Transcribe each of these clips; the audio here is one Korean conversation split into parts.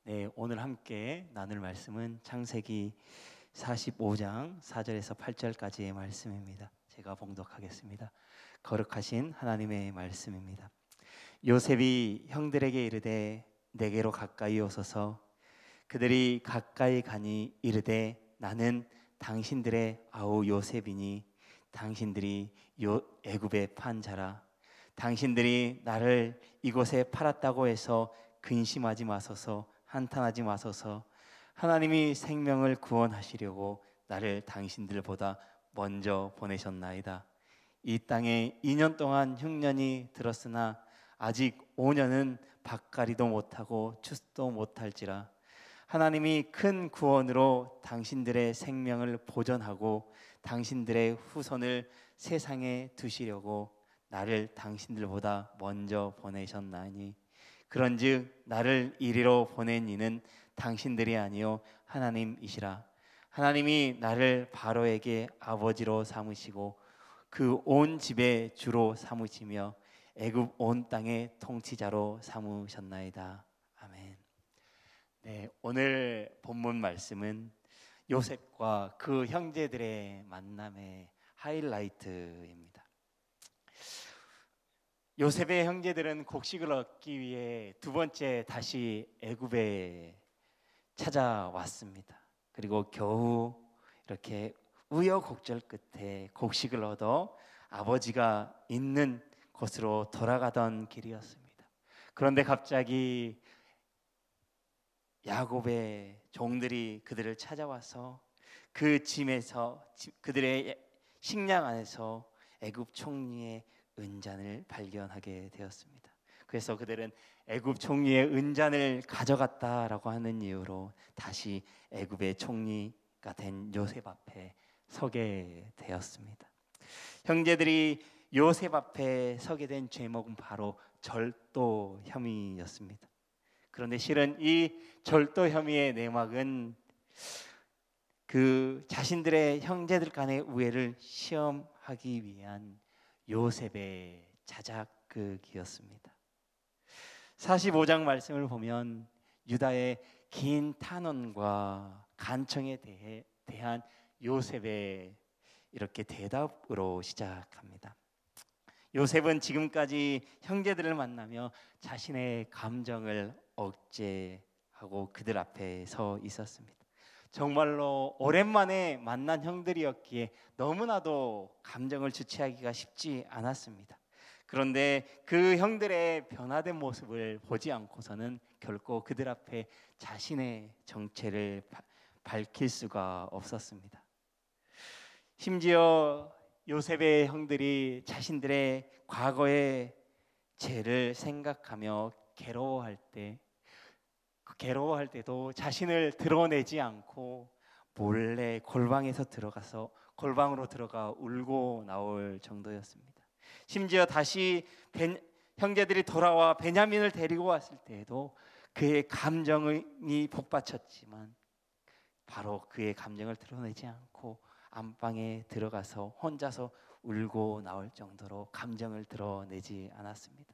네, 오늘 함께 나눌 말씀은 창세기 45장 4절에서 8절까지의 말씀입니다. 제가 봉독하겠습니다. 거룩하신 하나님의 말씀입니다. 요셉이 형들에게 이르되 내게로 가까이 오소서. 그들이 가까이 가니 이르되 나는 당신들의 아우 요셉이니 당신들이 애굽의 판자라. 당신들이 나를 이곳에 팔았다고 해서 근심하지 마소서. 한탄하지 마소서. 하나님이 생명을 구원하시려고 나를 당신들보다 먼저 보내셨나이다. 이 땅에 2년 동안 흉년이 들었으나 아직 5년은 밭갈이도 못하고 추수도 못할지라. 하나님이 큰 구원으로 당신들의 생명을 보존하고 당신들의 후손을 세상에 두시려고 나를 당신들보다 먼저 보내셨나니, 그런즉 나를 이리로 보낸 이는 당신들이 아니요 하나님이시라. 하나님이 나를 바로에게 아버지로 삼으시고 그 온 집의 주로 삼으시며 애굽 온 땅의 통치자로 삼으셨나이다. 아멘. 네, 오늘 본문 말씀은 요셉과 그 형제들의 만남의 하이라이트입니다. 요셉의 형제들은 곡식을 얻기 위해 두 번째 다시 애굽에 찾아왔습니다. 그리고 겨우 이렇게 우여곡절 끝에 곡식을 얻어 아버지가 있는 곳으로 돌아가던 길이었습니다. 그런데 갑자기 야곱의 종들이 그들을 찾아와서 그 짐에서, 그들의 식량 안에서 애굽 총리의 은잔을 발견하게 되었습니다. 그래서 그들은 애굽 총리의 은잔을 가져갔다라고 하는 이유로 다시 애굽의 총리가 된 요셉 앞에 서게 되었습니다. 형제들이 요셉 앞에 서게 된 제목은 바로 절도 혐의였습니다. 그런데 실은 이 절도 혐의의 내막은 그 자신들의 형제들 간의 우애를 시험하기 위한 요셉의 자작극이었습니다. 45장 말씀을 보면 유다의 긴 탄원과 간청에 대한 요셉의 이렇게 대답으로 시작합니다. 요셉은 지금까지 형제들을 만나며 자신의 감정을 억제하고 그들 앞에 서 있었습니다. 정말로 오랜만에 만난 형들이었기에 너무나도 감정을 주체하기가 쉽지 않았습니다. 그런데 그 형들의 변화된 모습을 보지 않고서는 결코 그들 앞에 자신의 정체를 밝힐 수가 없었습니다. 심지어 요셉의 형들이 자신들의 과거의 죄를 생각하며 괴로워할 때도 자신을 드러내지 않고 몰래 골방으로 들어가 울고 나올 정도였습니다. 심지어 다시 형제들이 돌아와 베냐민을 데리고 왔을 때에도 그의 감정이 복받쳤지만 바로 그의 감정을 드러내지 않고 안방에 들어가서 혼자서 울고 나올 정도로 감정을 드러내지 않았습니다.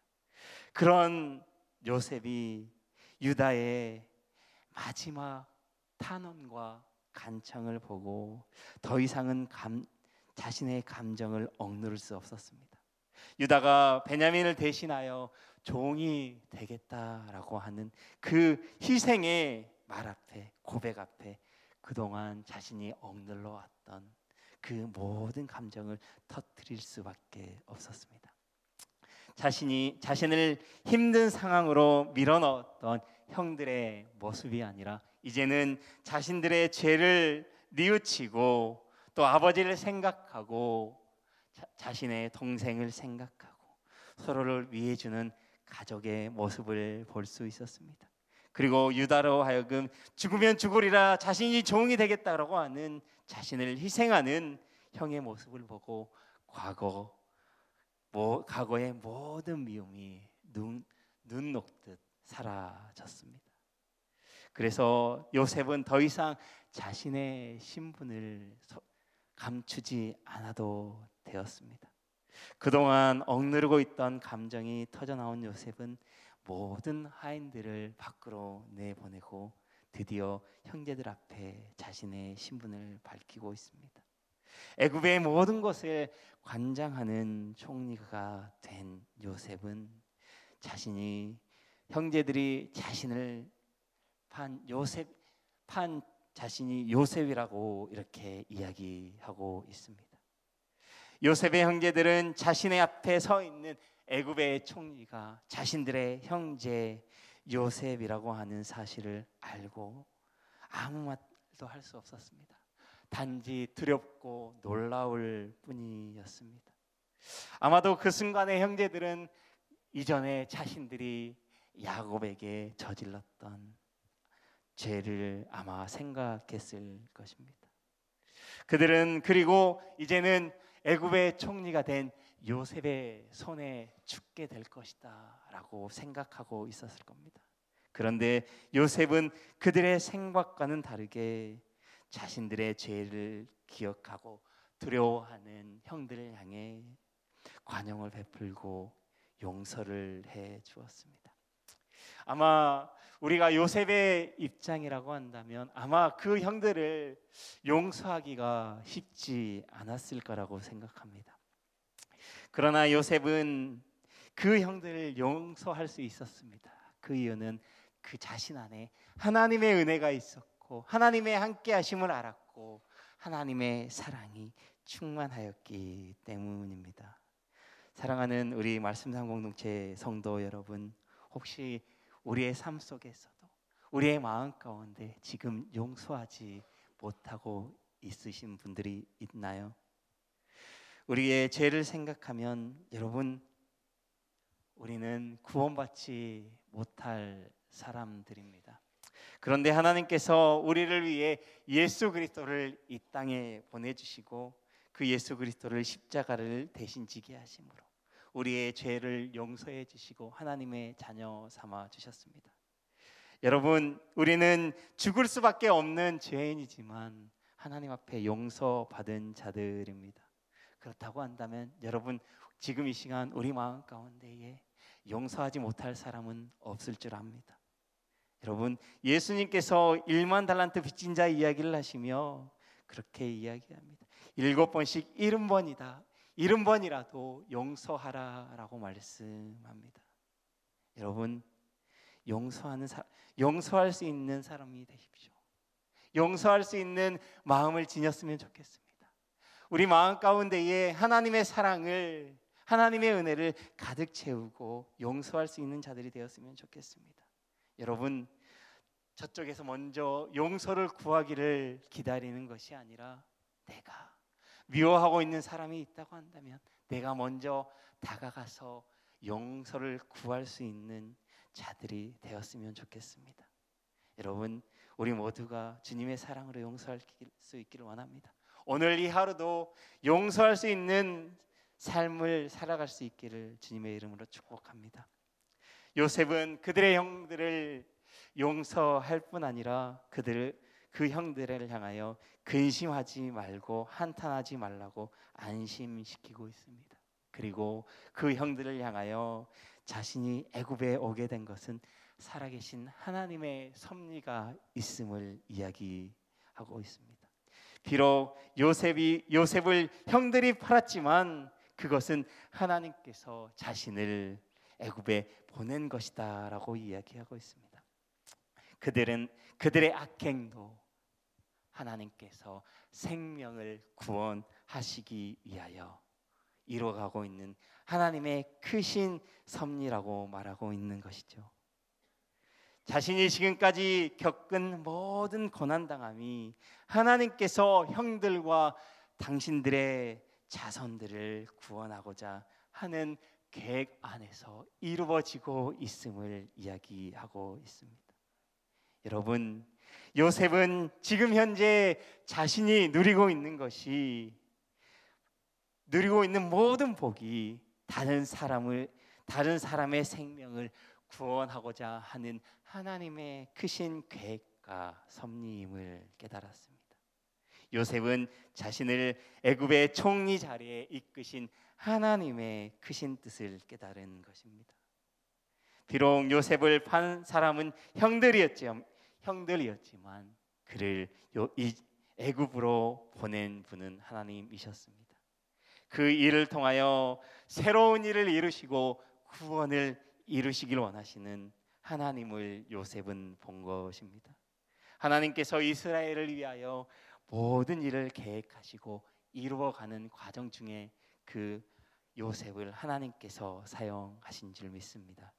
그런 요셉이 유다의 마지막 탄원과 간청을 보고 더 이상은 자신의 감정을 억누를 수 없었습니다. 유다가 베냐민을 대신하여 종이 되겠다라고 하는 그 희생의 말 앞에, 고백 앞에 그동안 자신이 억눌러 왔던 그 모든 감정을 터뜨릴 수밖에 없었습니다. 자신을 힘든 상황으로 밀어넣었던 형들의 모습이 아니라 이제는 자신들의 죄를 뉘우치고 또 아버지를 생각하고 자신의 동생을 생각하고 서로를 위해주는 가족의 모습을 볼 수 있었습니다. 그리고 유다로 하여금 죽으면 죽으리라, 자신이 종이 되겠다라고 하는 자신을 희생하는 형의 모습을 보고 과거의 모든 미움이 눈 녹듯 사라졌습니다. 그래서 요셉은 더 이상 자신의 신분을 감추지 않아도 되었습니다. 그동안 억누르고 있던 감정이 터져나온 요셉은 모든 하인들을 밖으로 내보내고 드디어 형제들 앞에 자신의 신분을 밝히고 있습니다. 애굽의 모든 것을 관장하는 총리가 된 요셉은 자신이 형제들이 자신을 판 자신이 요셉이라고 이렇게 이야기하고 있습니다. 요셉의 형제들은 자신의 앞에 서 있는 애굽의 총리가 자신들의 형제 요셉이라고 하는 사실을 알고 아무 말도 할 수 없었습니다. 단지 두렵고 놀라울 뿐이었습니다. 아마도 그 순간에 형제들은 이전에 자신들이 야곱에게 저질렀던 죄를 아마 생각했을 것입니다. 그들은 그리고 이제는 애굽의 총리가 된 요셉의 손에 죽게 될 것이다 라고 생각하고 있었을 겁니다. 그런데 요셉은 그들의 생각과는 다르게 자신들의 죄를 기억하고 두려워하는 형들을 향해 관용을 베풀고 용서를 해 주었습니다. 아마 우리가 요셉의 입장이라고 한다면 아마 그 형들을 용서하기가 쉽지 않았을 거라고 생각합니다. 그러나 요셉은 그 형들을 용서할 수 있었습니다. 그 이유는 그 자신 안에 하나님의 은혜가 있었고 하나님의 함께 하심을 알았고 하나님의 사랑이 충만하였기 때문입니다. 사랑하는 우리 말씀상 공동체 성도 여러분, 혹시 우리의 삶 속에서도 우리의 마음 가운데 지금 용서하지 못하고 있으신 분들이 있나요? 우리의 죄를 생각하면 여러분, 우리는 구원받지 못할 사람들입니다. 그런데 하나님께서 우리를 위해 예수 그리스도를 이 땅에 보내주시고 그 예수 그리스도를 십자가를 대신 지게 하심으로 우리의 죄를 용서해 주시고 하나님의 자녀 삼아 주셨습니다. 여러분, 우리는 죽을 수밖에 없는 죄인이지만 하나님 앞에 용서받은 자들입니다. 그렇다고 한다면 여러분, 지금 이 시간 우리 마음 가운데에 용서하지 못할 사람은 없을 줄 압니다. 여러분, 예수님께서 1만 달란트 빚진 자 이야기를 하시며 그렇게 이야기합니다. 7번씩 70번이다. 70번이라도 용서하라라고 말씀합니다. 여러분, 용서할 수 있는 사람이 되십시오. 용서할 수 있는 마음을 지녔으면 좋겠습니다. 우리 마음 가운데에 하나님의 사랑을, 하나님의 은혜를 가득 채우고 용서할 수 있는 자들이 되었으면 좋겠습니다. 여러분, 저쪽에서 먼저 용서를 구하기를 기다리는 것이 아니라 내가 미워하고 있는 사람이 있다고 한다면 내가 먼저 다가가서 용서를 구할 수 있는 자들이 되었으면 좋겠습니다. 여러분, 우리 모두가 주님의 사랑으로 용서할 수 있기를 원합니다. 오늘 이 하루도 용서할 수 있는 삶을 살아갈 수 있기를 주님의 이름으로 축복합니다. 요셉은 그들의 형들을 용서할 뿐 아니라 그 형들을 향하여 근심하지 말고 한탄하지 말라고 안심시키고 있습니다. 그리고 그 형들을 향하여 자신이 애굽에 오게 된 것은 살아계신 하나님의 섭리가 있음을 이야기하고 있습니다. 비록 요셉을 형들이 팔았지만 그것은 하나님께서 자신을 애굽에 보낸 것이다라고 이야기하고 있습니다. 그들의 악행도 하나님께서 생명을 구원하시기 위하여 이루어가고 있는 하나님의 크신 섭리라고 말하고 있는 것이죠. 자신이 지금까지 겪은 모든 고난당함이 하나님께서 형들과 당신들의 자손들을 구원하고자 하는 계획 안에서 이루어지고 있음을 이야기하고 있습니다. 여러분, 요셉은 지금 현재 자신이 누리고 있는 모든 복이 다른 사람의 생명을 구원하고자 하는 하나님의 크신 계획과 섭리임을 깨달았습니다. 요셉은 자신을 애굽의 총리 자리에 이끄신 하나님의 크신 뜻을 깨달은 것입니다. 비록 요셉을 판 사람은 형들이었지만 그를 애굽으로 보낸 분은 하나님이셨습니다. 그 일을 통하여 새로운 일을 이루시고 구원을 이루시길 원하시는 하나님을 요셉은 본 것입니다. 하나님께서 이스라엘을 위하여 모든 일을 계획하시고 이루어가는 과정 중에 그 요셉을 하나님께서 사용하신 줄 믿습니다.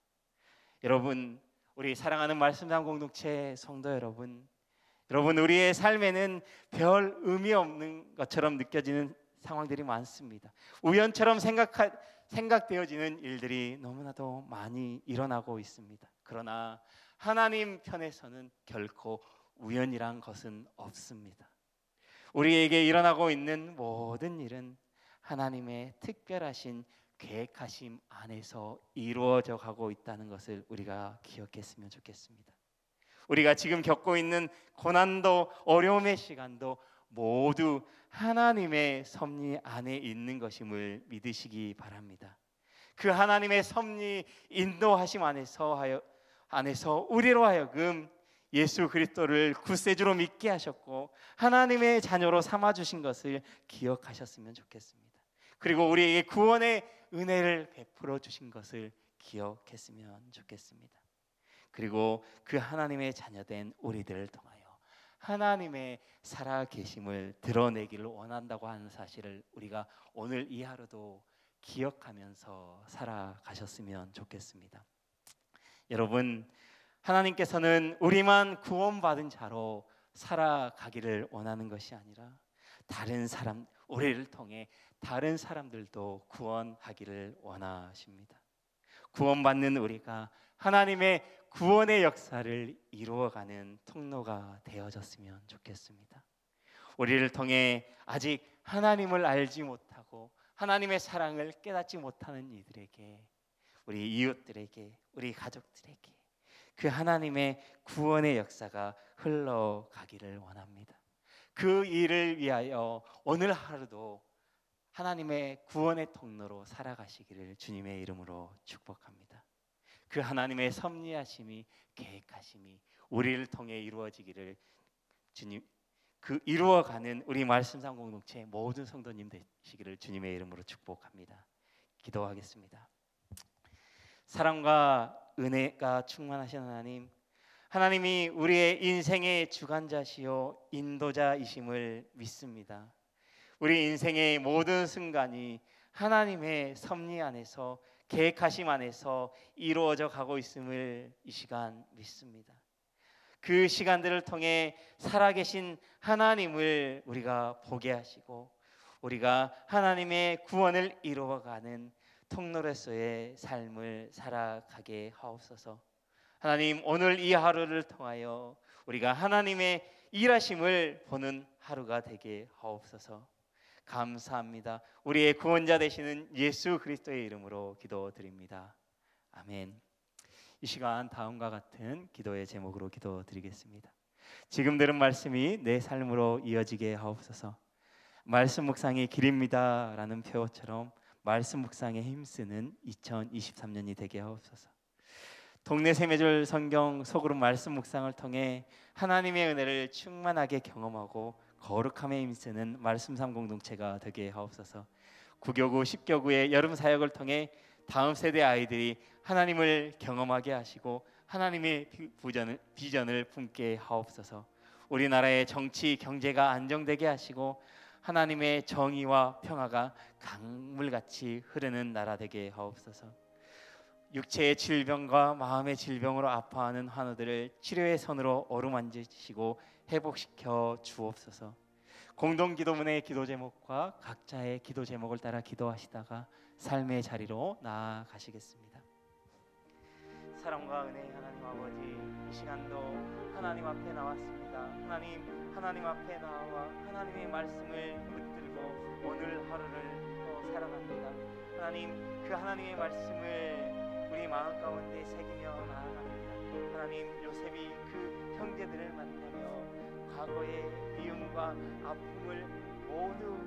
여러분, 우리 사랑하는 말씀당 공동체 성도 여러분, 우리의 삶에는 별 의미 없는 것처럼 느껴지는 상황들이 많습니다. 우연처럼 생각되어지는 일들이 너무나도 많이 일어나고 있습니다. 그러나 하나님 편에서는 결코 우연이란 것은 없습니다. 우리에게 일어나고 있는 모든 일은 하나님의 특별하신 계획하심 안에서 이루어져 가고 있다는 것을 우리가 기억했으면 좋겠습니다. 우리가 지금 겪고 있는 고난도 어려움의 시간도 모두 하나님의 섭리 안에 있는 것임을 믿으시기 바랍니다. 그 하나님의 섭리 인도하심 안에서 우리로 하여금 예수 그리스도를 구세주로 믿게 하셨고 하나님의 자녀로 삼아주신 것을 기억하셨으면 좋겠습니다. 그리고 우리에게 구원의 은혜를 베풀어 주신 것을 기억했으면 좋겠습니다. 그리고 그 하나님의 자녀된 우리들을 통하여 하나님의 살아계심을 드러내기를 원한다고 하는 사실을 우리가 오늘 이 하루도 기억하면서 살아가셨으면 좋겠습니다. 여러분, 하나님께서는 우리만 구원받은 자로 살아가기를 원하는 것이 아니라 우리를 통해 다른 사람들도 구원하기를 원하십니다. 구원받는 우리가 하나님의 구원의 역사를 이루어가는 통로가 되어졌으면 좋겠습니다. 우리를 통해 아직 하나님을 알지 못하고 하나님의 사랑을 깨닫지 못하는 이들에게, 우리 이웃들에게, 우리 가족들에게 그 하나님의 구원의 역사가 흘러가기를 원합니다. 그 일을 위하여 오늘 하루도 하나님의 구원의 통로로 살아가시기를 주님의 이름으로 축복합니다. 그 하나님의 섭리하심이, 계획하심이 우리를 통해 이루어지기를 이루어가는 우리 말씀상 공동체 모든 성도님 되시기를 주님의 이름으로 축복합니다. 기도하겠습니다. 사랑과 은혜가 충만하신 하나님이 우리의 인생의 주관자시요 인도자이심을 믿습니다. 우리 인생의 모든 순간이 하나님의 섭리 안에서, 계획하심 안에서 이루어져 가고 있음을 이 시간 믿습니다. 그 시간들을 통해 살아계신 하나님을 우리가 보게 하시고 우리가 하나님의 구원을 이루어가는 통로로서의 삶을 살아가게 하옵소서. 하나님, 오늘 이 하루를 통하여 우리가 하나님의 일하심을 보는 하루가 되게 하옵소서. 감사합니다. 우리의 구원자 되시는 예수 그리스도의 이름으로 기도드립니다. 아멘. 이 시간 다음과 같은 기도의 제목으로 기도드리겠습니다. 지금 들은 말씀이 내 삶으로 이어지게 하옵소서. 말씀 묵상이 길입니다 라는 표어처럼 말씀 묵상에 힘쓰는 2023년이 되게 하옵소서. 동네 세매줄 성경 소그룹 말씀 묵상을 통해 하나님의 은혜를 충만하게 경험하고 거룩함에 힘쓰는 말씀삼 공동체가 되게 하옵소서. 구교구 10교구의 여름 사역을 통해 다음 세대 아이들이 하나님을 경험하게 하시고 하나님의 비전을 품게 하옵소서. 우리나라의 정치 경제가 안정되게 하시고 하나님의 정의와 평화가 강물같이 흐르는 나라 되게 하옵소서. 육체의 질병과 마음의 질병으로 아파하는 환우들을 치료의 손으로 어루만지시고 회복시켜 주옵소서. 공동기도문의 기도 제목과 각자의 기도 제목을 따라 기도하시다가 삶의 자리로 나아가시겠습니다. 사랑과 은혜의 하나님 아버지, 이 시간도 하나님 앞에 나왔습니다. 하나님 앞에 나와 하나님의 말씀을 붙들고 오늘 하루를 또 살아갑니다. 하나님, 그 하나님의 말씀을 우리 마음 가운데 새기며 나아갑니다. 하나님, 요셉이 그 형제들을 만나며 과거의 미움과 아픔을 모두